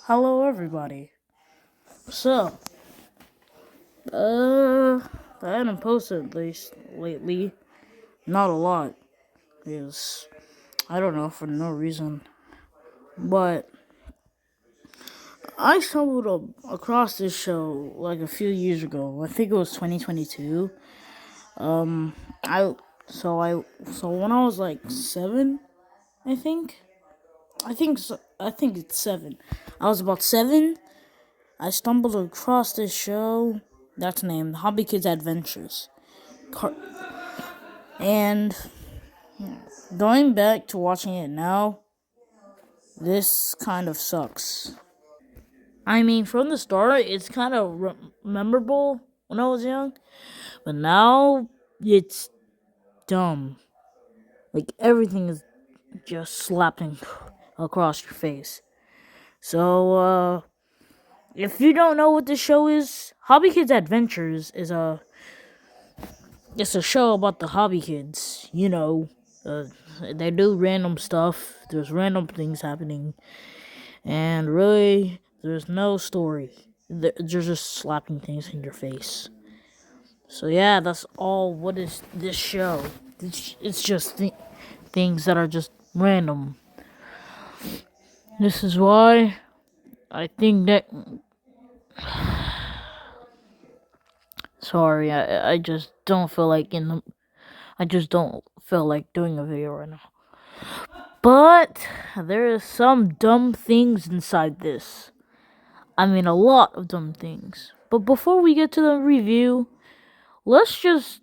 Hello, everybody. So, uh, I haven't posted at least lately. Not a lot, because I don't know, for no reason. But I stumbled across this show like a few years ago. I think it was 2022. Um, I so when I was like 7, I think. I think it's 7. I was about 7. I stumbled across this show that's named Hobby Kids Adventures. And going back to watching it now, this kind of sucks. I mean, from the start, it's kind of memorable when I was young, but now it's dumb. Like, everything is just slapping across your face. So, if you don't know what this show is, Hobby Kids Adventures is it's a show about the hobby kids. Uh, they do random stuff. There's random things happening. And really, there's no story. They're just slapping things in your face. So yeah, that's all. What is this show? It's just things that are just random. This is why I think that. Sorry, I just don't feel like I just don't feel like doing a video right now. But there is some dumb things inside this. I mean, a lot of dumb things. But before we get to the review, let's just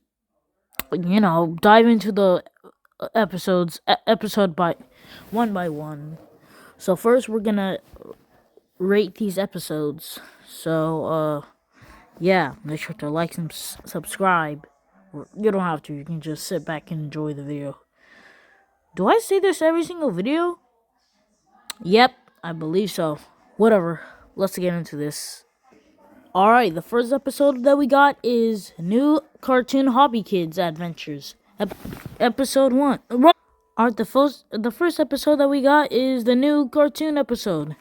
dive into the episodes episode by one. So first we're gonna rate these episodes. So yeah, make sure to like and subscribe. Or you don't have to, you can just sit back and enjoy the video. Do I say this every single video? Yep, I believe so. Whatever, let's get into this. Alright, the first episode that we got is New Cartoon Hobby Kids Adventures. Episode 1. Alright, the first episode that we got is the new cartoon episode.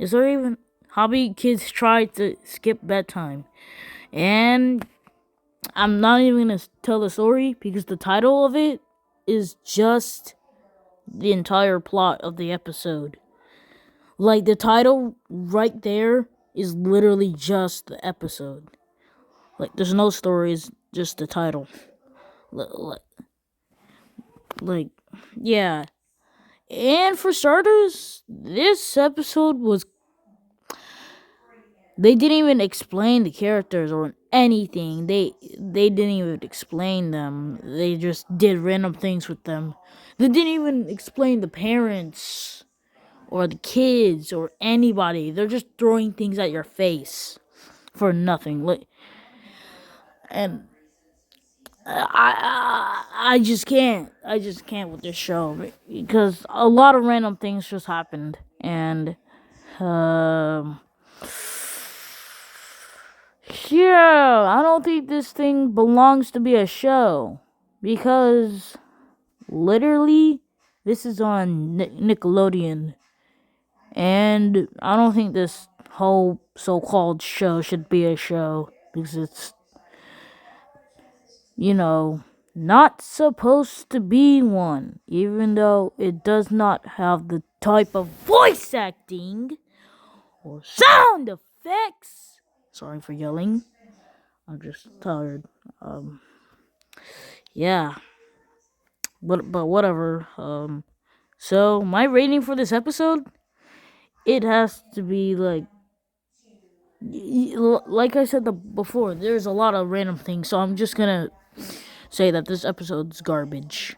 Is there even Hobby Kids try to skip bedtime? And I'm not even gonna tell the story because the title of it is just the entire plot of the episode. Like, the title right there is literally just the episode. Like, there's no stories, just the title. Like, yeah. And for starters, this episode was. They didn't even explain the characters or anything. They didn't even explain them. They just did random things with them. They didn't even explain the parents or the kids or anybody. They're just throwing things at your face for nothing. And I just can't. I just can't with this show because a lot of random things just happened, and yeah, I don't think this thing belongs to be a show because literally this is on Nickelodeon, and I don't think this whole so-called show should be a show because it's not supposed to be one, even though it does not have the type of voice acting or sound effects. Sorry for yelling. I'm just tired. Yeah. But whatever. So my rating for this episode, it has to be like I said before, there's a lot of random things, so I'm just gonna say that this episode's garbage.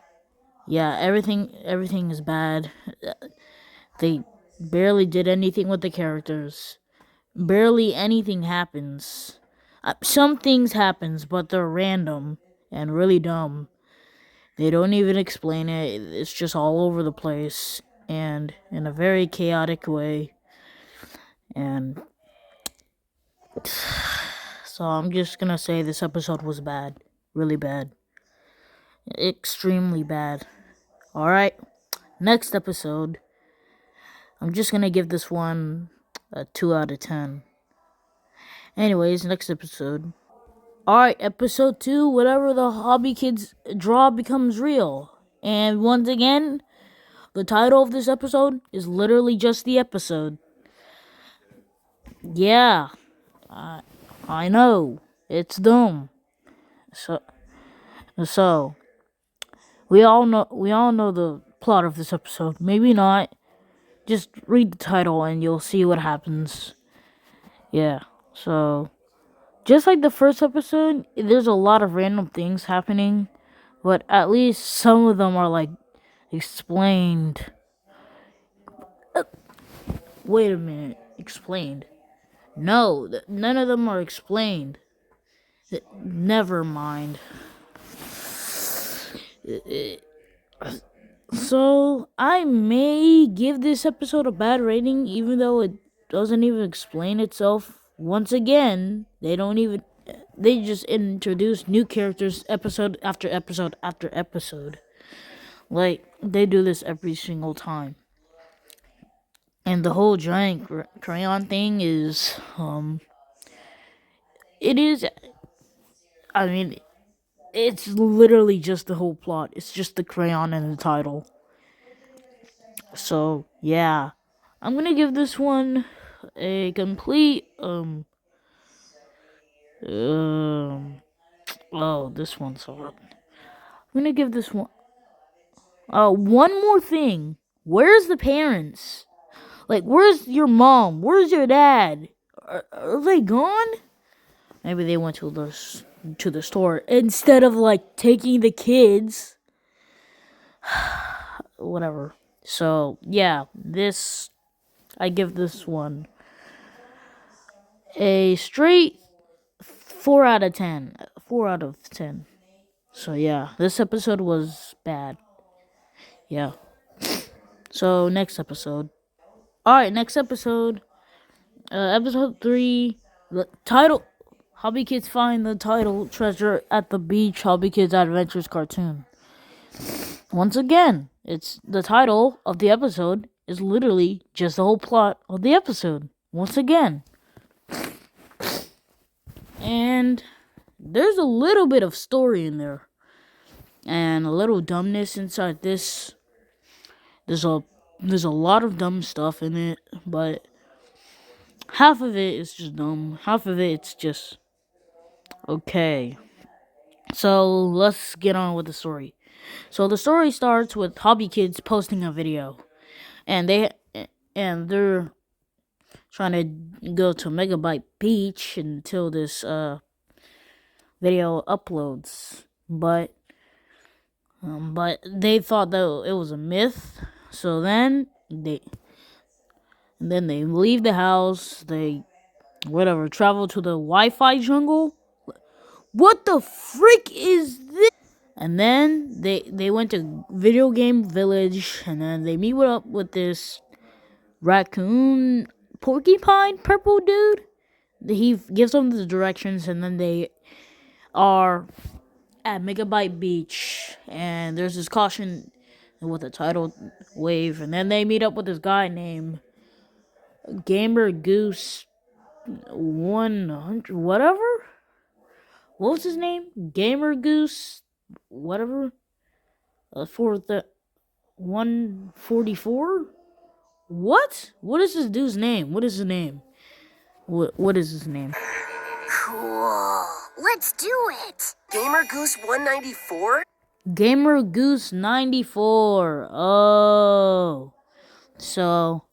Yeah, everything is bad. They barely did anything with the characters. Barely anything happens. Some things happens, but they're random and really dumb. They don't even explain it. It's just all over the place and in a very chaotic way. And so I'm just gonna say this episode was bad. Really bad. Extremely bad. Alright, next episode. I'm just gonna give this one a 2 out of 10. Anyways, next episode. Alright, episode 2, whatever the hobby kids draw becomes real. And once again, the title of this episode is literally just the episode. Yeah, I know. It's dumb. So we all know the plot of this episode. Maybe not. Just read the title and you'll see what happens. Yeah. So just like the first episode, there's a lot of random things happening, but at least some of them are like explained. Wait a minute. Explained. No, none of them are explained. Never mind. So, I may give this episode a bad rating, even though it doesn't even explain itself. Once again, they just introduce new characters episode after episode after episode. Like, they do this every single time. And the whole giant crayon thing is, it is, I mean, it's literally just the whole plot. It's just the crayon and the title. So, yeah. I'm gonna give this one a complete, oh, this one's hard. I'm gonna give this one, one more thing. Where's the parents? Like, where's your mom? Where's your dad? Are they gone? Maybe they went to the store instead of like taking the kids. Whatever. So yeah, I give this one a straight 4 out of 10. 4 out of 10. So yeah, this episode was bad. Yeah. So next episode. Alright, next episode. Episode 3. The title. Hobby Kids find the title treasure at the beach. Hobby Kids Adventures cartoon. Once again, it's the title of the episode is literally just the whole plot of the episode. Once again. And there's a little bit of story in there. And a little dumbness inside this. There's a lot of dumb stuff in it, but half of it is just dumb. Half of it's just okay. So let's get on with the story. So the story starts with Hobby Kids posting a video, and they're trying to go to Megabyte Beach until this video uploads, but they thought that it was a myth. So then they leave the house. They travel to the Wi-Fi jungle. What the frick is this? And then they went to Video Game Village, and then they meet up with this raccoon porcupine purple dude. He gives them the directions, and then they are at Megabyte Beach, and there's this caution with a tidal wave, and then they meet up with this guy named Gamer Goose 100 whatever. What was his name? Gamer Goose whatever. For the 144. What is this dude's name? What is his name? What is his name? Cool. Let's do it. Gamer Goose 194? Gamer Goose 94. Oh. So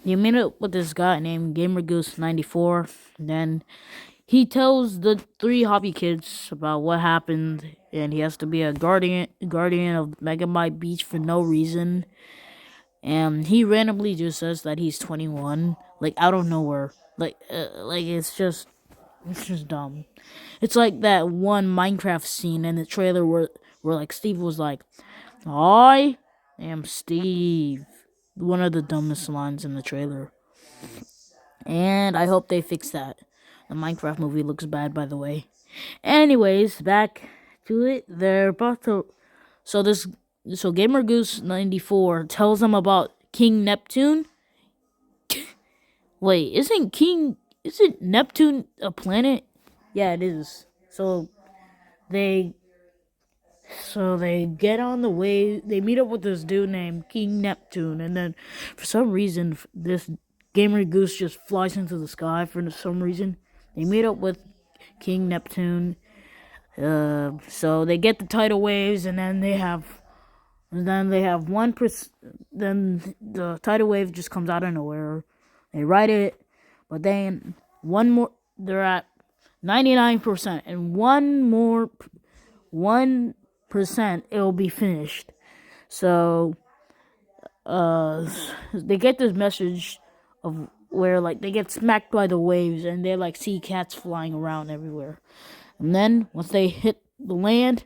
you meet up with this guy named Gamer Goose 94. Then he tells the 3 hobby kids about what happened, and he has to be a guardian of Megabyte Beach for no reason. And he randomly just says that he's 21, like out of nowhere. Like it's just dumb. It's like that one Minecraft scene in the trailer where like Steve was like, "I am Steve." One of the dumbest lines in the trailer. And I hope they fix that. The Minecraft movie looks bad, by the way. Anyways, back to it. They're about to. So Gamer Goose 94 tells them about King Neptune. Wait, isn't Neptune a planet? Yeah, it is. They they get on the wave. They meet up with this dude named King Neptune, and then for some reason, this gamer goose just flies into the sky. For some reason, they meet up with King Neptune. So they get the tidal waves, and then they have 1%. Then the tidal wave just comes out of nowhere. They ride it, but then one more. They're at 99%, and 1%, it'll be finished. So they get this message of where like they get smacked by the waves, and they like see cats flying around everywhere. And then once they hit the land,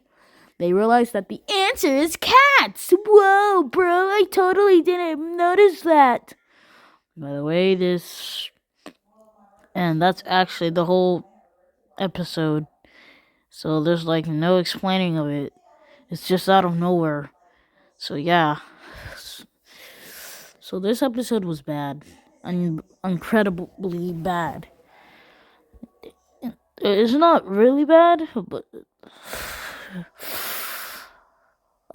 they realize that the answer is cats. Whoa, bro! I totally didn't notice that. By the way, and that's actually the whole episode. So there's like no explaining of it. It's just out of nowhere. So yeah. So this episode was bad. Incredibly bad. It's not really bad, but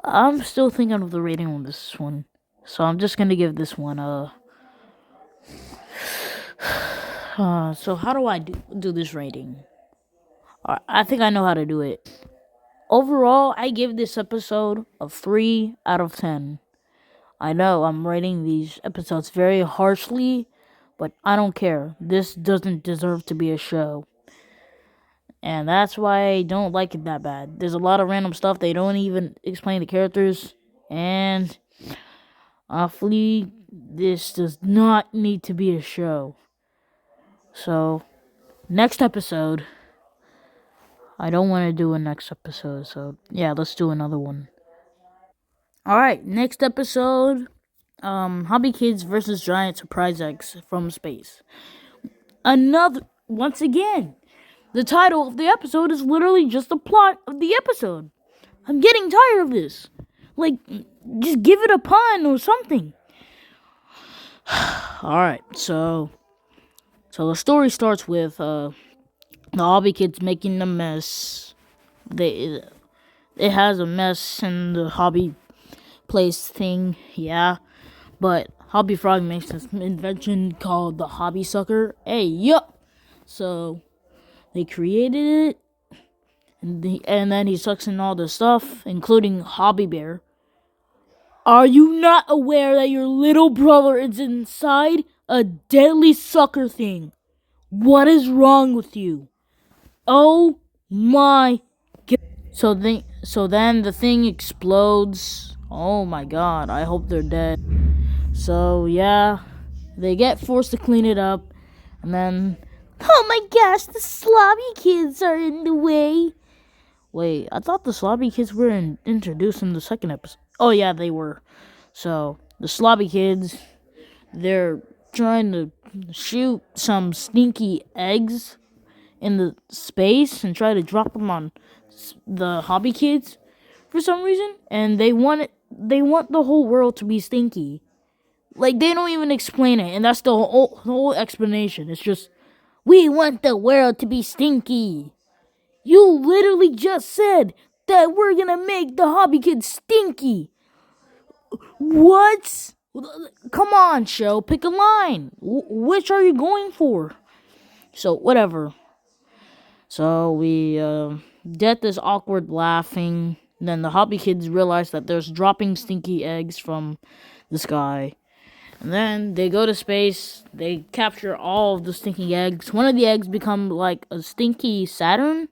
I'm still thinking of the rating on this one. So I'm just gonna give this one a. So how do I do this rating? I think I know how to do it. Overall, I give this episode a 3 out of 10. I know I'm rating these episodes very harshly, but I don't care. This doesn't deserve to be a show. And that's why I don't like it that bad. There's a lot of random stuff. They don't even explain the characters. And awfully, this does not need to be a show. So, next episode. I don't want to do a next episode. So, yeah, let's do another one. Alright, next episode. Hobby Kids versus Giant Surprise Eggs from Space. Once again, the title of the episode is literally just the plot of the episode. I'm getting tired of this. Like, just give it a pun or something. Alright, so the story starts with the Hobby Kids making a mess. It has a mess in the hobby place thing, yeah. But Hobby Frog makes this invention called the Hobby Sucker. Hey, yup. So they created it, and then he sucks in all the stuff, including Hobby Bear. Are you not aware that your little brother is inside a deadly sucker thing? What is wrong with you? Oh my god. So then the thing explodes. Oh my god, I hope they're dead. So yeah, they get forced to clean it up, and then, oh my gosh, the Slobby Kids are in the way. Wait, I thought the Slobby Kids were introduced in the second episode. Oh yeah, they were. So the Slobby Kids, they're trying to shoot some stinky eggs in the space and try to drop them on the Hobby Kids for some reason, and they want the whole world to be stinky. Like, they don't even explain it, and that's the whole explanation. It's just, we want the world to be stinky. You literally just said that we're gonna make the Hobby Kids stinky. What? Come on, show. Pick a line. Which are you going for? So, whatever. So, we get this awkward laughing. Then the Hobby Kids realize that there's dropping stinky eggs from the sky. And then they go to space. They capture all of the stinky eggs. One of the eggs become like a stinky Saturn.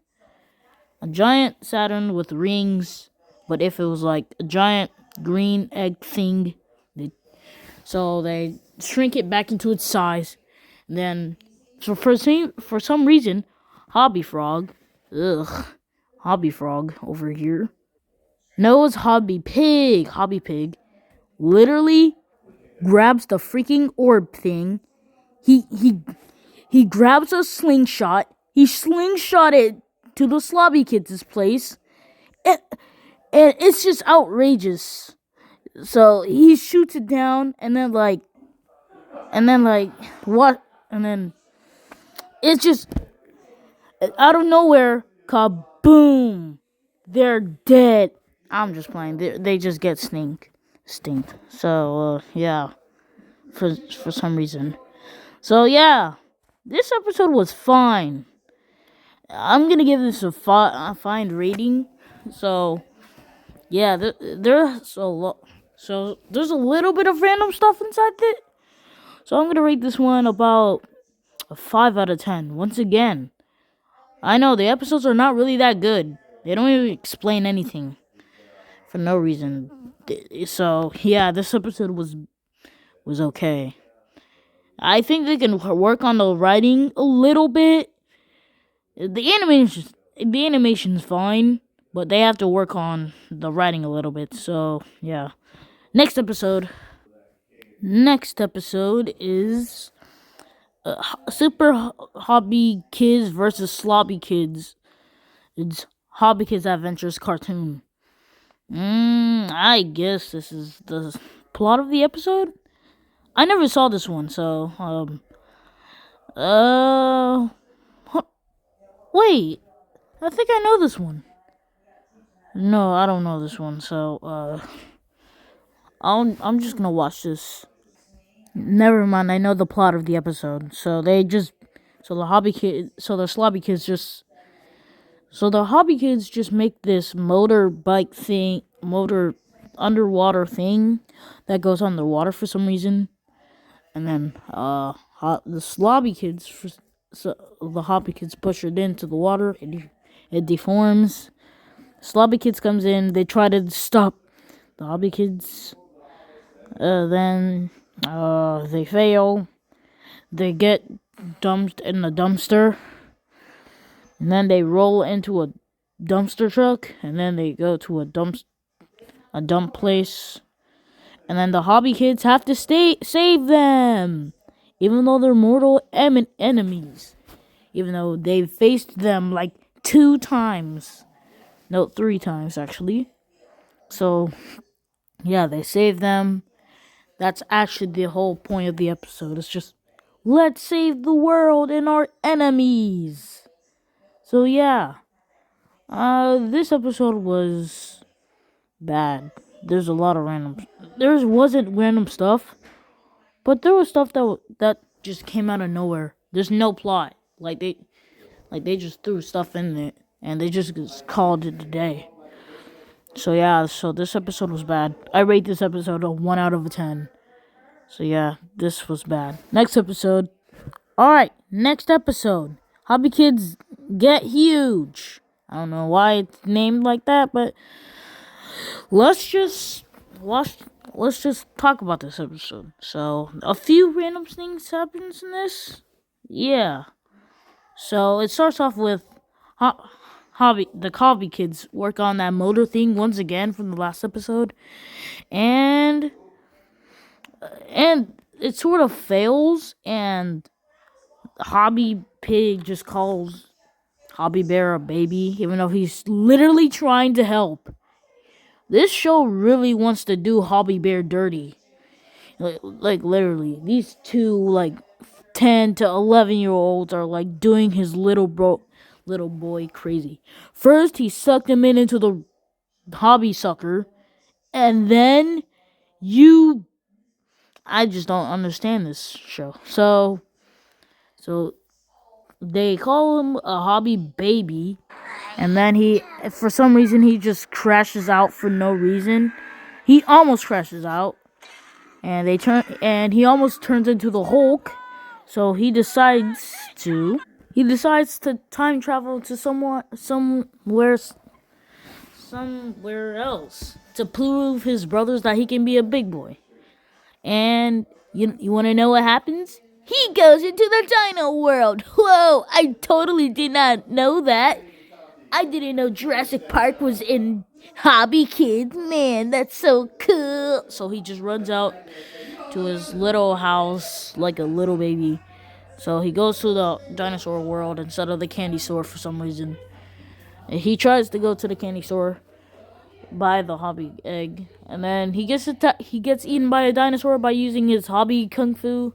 A giant Saturn with rings. But if it was like a giant green egg thing. So they shrink it back into its size. And then, so for some reason, Hobby Frog over here. No, it's Hobby Pig, literally grabs the freaking orb thing. He grabs a slingshot. He slingshot it to the Slobby Kids' place. And it's just outrageous. So he shoots it down, and then like what? And then it's just out of nowhere, kaboom! They're dead. I'm just playing. They just get stinked. So yeah, for some reason. So yeah, this episode was fine. I'm gonna give this a fine rating. So yeah, there's so there's a little bit of random stuff inside it. So I'm gonna rate this one about a 5 out of 10. Once again, I know the episodes are not really that good. They don't even explain anything for no reason. So yeah, this episode was okay. I think they can work on the writing a little bit. The animation's fine, but they have to work on the writing a little bit. So yeah. Next episode. Next episode is Super Hobby Kids versus Slobby Kids. It's Hobby Kids Adventures cartoon. I guess this is the plot of the episode. I never saw this one, so uh, wait. I think I know this one. No, I don't know this one. So I'm just gonna watch this. Never mind. I know the plot of the episode. So the slobby kids just So the hobby kids just make this motor underwater thing that goes on the water for some reason, and then the slobby kids, so the hobby kids push it into the water. It deforms. Slobby kids comes in. They try to stop the hobby kids. Then they fail. They get dumped in the dumpster. And then they roll into a dumpster truck, and then they go to a dump place, and then the hobby kids have to save them, even though they're mortal enemies. Even though they've faced them like 2 times, no, 3 times actually. So yeah, they save them. That's actually the whole point of the episode. It's just let's save the world and our enemies. So yeah. This episode was bad. There's a lot of random. There wasn't random stuff, but there was stuff that just came out of nowhere. There's no plot. Like they just threw stuff in it and they just called it a day. So yeah, so this episode was bad. I rate this episode a 1 out of 10. So yeah, this was bad. Next episode. All right, next episode. Hobby Kids Get Huge. I don't know why it's named like that, but let's just watch. Let's just talk about this episode. So a few random things happens in this. Yeah. So it starts off with the hobby kids work on that motor thing once again from the last episode, and it sort of fails, and Hobby Pig just calls Hobby Bear a baby, even though he's literally trying to help. This show really wants to do Hobby Bear dirty. Like literally, these two 10 to 11-year-olds are like doing his little boy crazy. First, he sucked him into the hobby sucker, and then you. I just don't understand this show. So they call him a hobby baby, and then for some reason, he just crashes out for no reason. He almost crashes out, and he almost turns into the Hulk. So he decides to time travel to somewhere else to prove his brothers that he can be a big boy. And you want to know what happens? He goes into the dino world. Whoa, I totally did not know that. I didn't know Jurassic Park was in Hobby Kids. Man, that's so cool. So he just runs out to his little house like a little baby. So he goes to the dinosaur world instead of the candy store for some reason. And he tries to go to the candy store, by the hobby egg, and then he gets eaten by a dinosaur by using his hobby kung fu,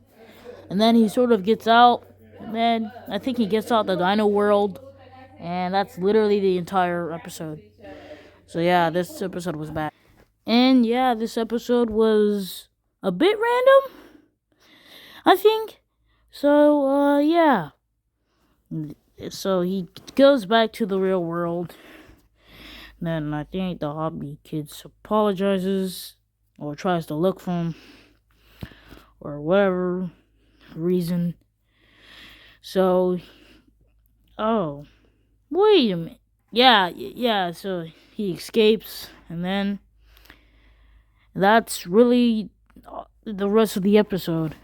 and then he sort of gets out, and then I think he gets out the dino world, and that's literally the entire episode. So yeah, this episode was bad, and yeah, this episode was a bit random, I think. So yeah, so he goes back to the real world. Then I think the hobby kids apologizes or tries to look for him or whatever reason. So, oh, wait a minute. Yeah, so he escapes, and then that's really the rest of the episode.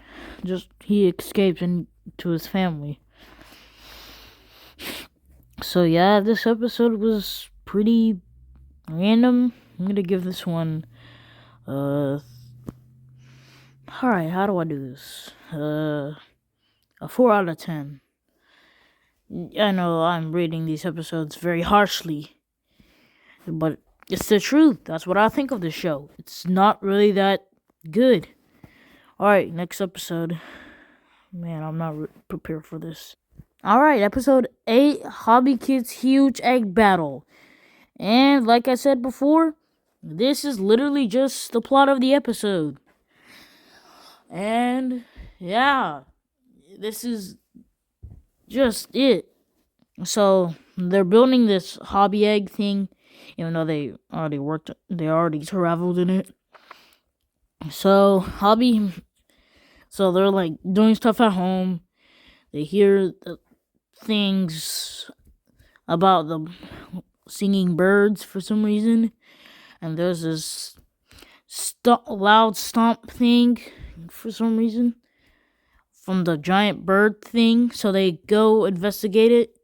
Just he escapes into his family. So, yeah, this episode was pretty random. I'm gonna give this one, alright, how do I do this? A 4 out of 10. I know I'm rating these episodes very harshly, but it's the truth. That's what I think of the show. It's not really that good. Alright, next episode. Man, I'm not prepared for this. Alright, episode 8, Hobby Kids Huge Egg Battle. And like I said before, this is literally just the plot of the episode. And yeah, this is just it. So they're building this hobby egg thing, even though they already traveled in it. So so they're like doing stuff at home. They hear the things about the singing birds for some reason, and there's this loud stomp thing for some reason from the giant bird thing. So they go investigate it.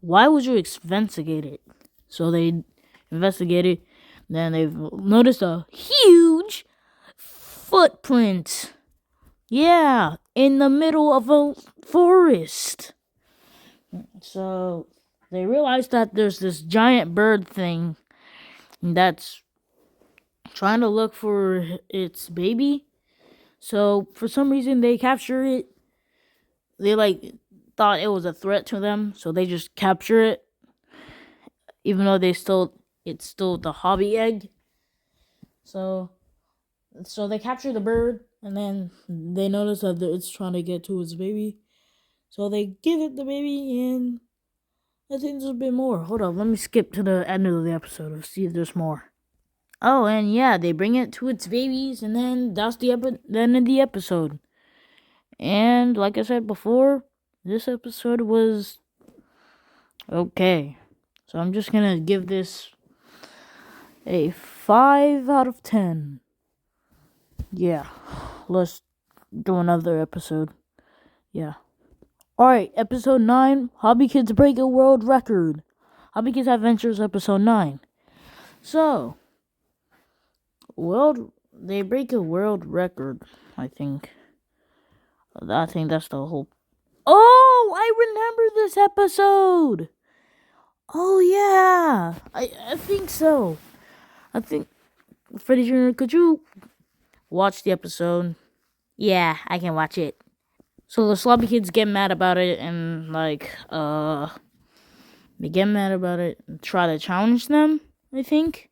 Why would you investigate it? So they investigate it. Then they've noticed a huge footprint. Yeah, in the middle of a forest. So they realize that there's this giant bird thing that's trying to look for its baby. So for some reason they capture it. They thought it was a threat to them, so they just capture it, even though it's still the hobby egg. So they capture the bird, and then they notice that it's trying to get to its baby. So they give it the baby, and I think there's a bit more. Hold on, let me skip to the end of the episode and see if there's more. Oh, and yeah, they bring it to its babies, and then that's the end of the episode. And like I said before, this episode was okay. So I'm just gonna give this a 5 out of 10. Yeah, let's do another episode. Yeah. Alright, episode 9, Hobby Kids break a world record. Hobby Kids Adventures episode 9. So, they break a world record, I think. I think that's the whole... Oh, I remember this episode! Oh, yeah. I think so. I think... Freddy Jr., could you watch the episode? Yeah, I can watch it. So the sloppy kids get mad about it and they get mad about it and try to challenge them, I think.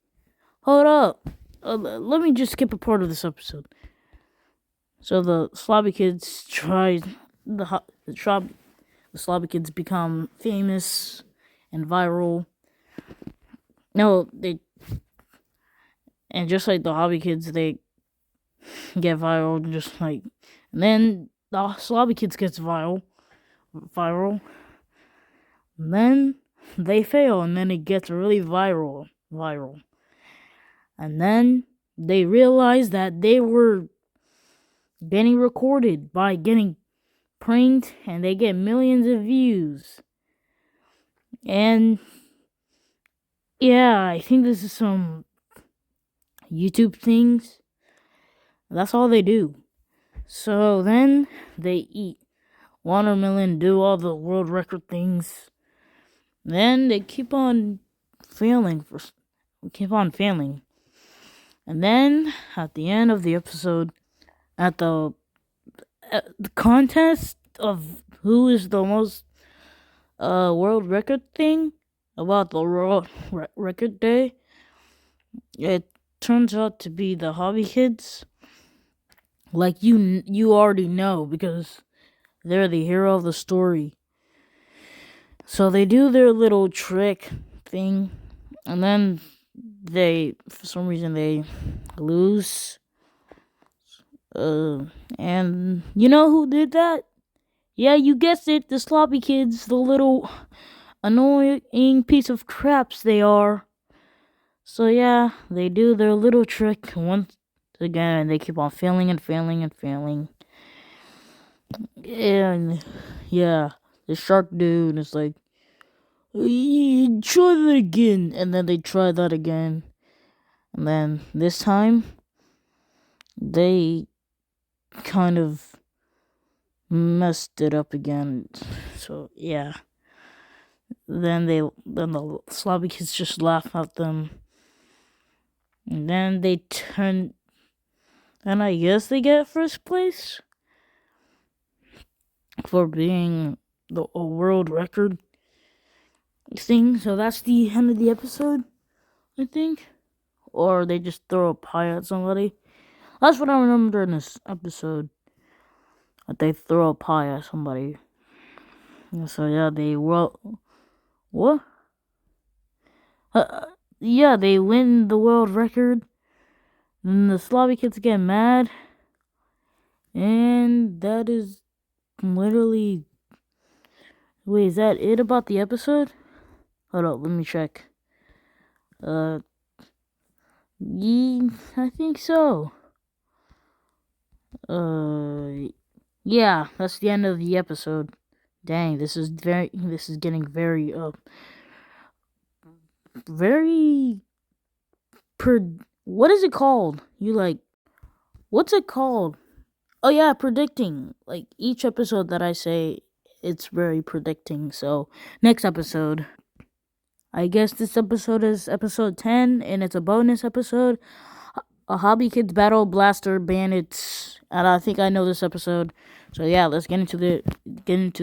Hold up. Let me just skip a part of this episode. So the sloppy kids the sloppy kids become famous and viral. No, and just like the hobby kids, they get viral, and then the sloppy kids gets viral, and then they fail, and then it gets really viral, and then they realize that they were getting recorded by getting pranked, and they get millions of views, and yeah, I think this is some YouTube things. That's all they do. So then they eat watermelon, do all the world record things. Then they keep on failing keep on failing. And then at the end of the episode, at the contest of who is the most world record thing about the world record day, it turns out to be the Hobby Kids. Like you already know because they're the hero of the story. So they do their little trick thing, and then for some reason, they lose. And you know who did that? Yeah, you guessed it, the sloppy kids, the little annoying piece of craps they are. So yeah, they do their little trick once again, and they keep on failing and failing and failing. And yeah, the shark dude is like, try that again, and then they try that again, and then this time they kind of messed it up again. So yeah, then the sloppy kids just laugh at them, and then they turn, and I guess they get first place for being a world record thing. So that's the end of the episode, I think. Or they just throw a pie at somebody. That's what I remember in this episode. That they throw a pie at somebody. So yeah, what? Yeah, they win the world record. Then the sloppy kids get mad. And that is literally... Wait, is that it about the episode? Hold up, let me check. Yeah, I think so. Yeah, that's the end of the episode. Dang, this is getting very, what is it called? What's it called? Oh yeah, predicting. Like, each episode that I say, it's very predicting. So, next episode. I guess this episode is episode 10, and it's a bonus episode. A Hobby Kids Battle Blaster Bandits. And I think I know this episode. So yeah, let's get into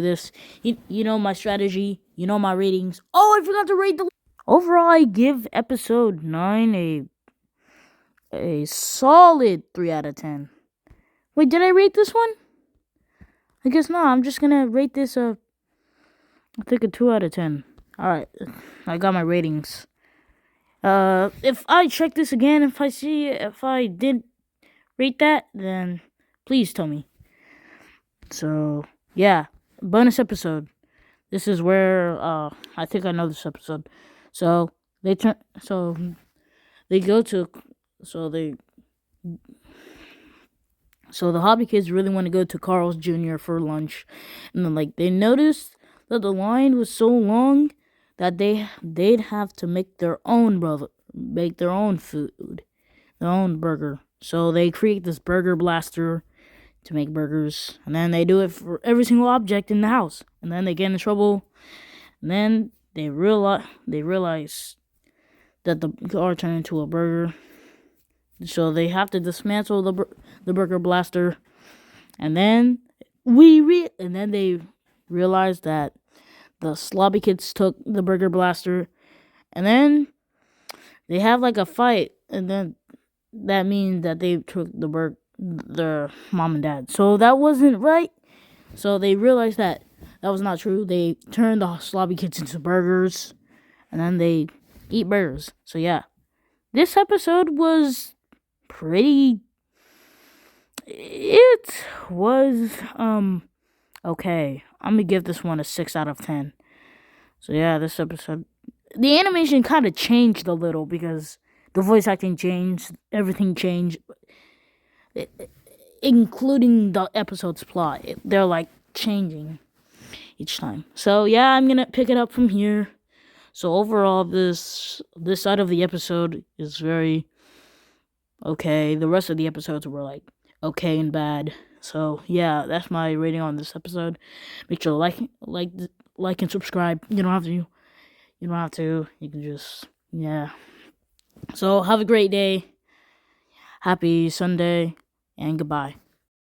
this. You know my strategy. You know my ratings. Oh, I forgot to rate the... Overall, I give episode 9 a solid 3 out of 10. Wait, did I rate this one? I guess not. I'm just gonna rate this I think a 2 out of 10. Alright, I got my ratings. If I check this again, if I did rate that, then please tell me. So, yeah, bonus episode. This is where, I think I know this episode. So, they go to, so the Hobby Kids really want to go to Carl's Jr. for lunch. And then, like, they noticed that the line was so long that they'd have to make their own food, their own burger. So they create this burger blaster to make burgers, and then they do it for every single object in the house. And then they get in trouble, and then they realize that the car turned into a burger. So they have to dismantle the burger blaster, and then they realize that the sloppy kids took the burger blaster, and then they have like a fight, and then that means that they took their mom and dad. So that wasn't right. So they realized that was not true. They turned the sloppy kids into burgers, and then they eat burgers. So yeah, this episode was pretty... It was okay. I'm gonna give this one a 6 out of 10. So yeah, this episode, the animation kind of changed a little because the voice acting changed, everything changed, including the episode's plot. They're like changing each time. So yeah, I'm gonna pick it up from here. So overall, this side of the episode is very okay. The rest of the episodes were like okay and bad. So yeah, that's my rating on this episode. Make sure to like and subscribe. You don't have to. You can just, yeah. So have a great day. Happy Sunday, and goodbye.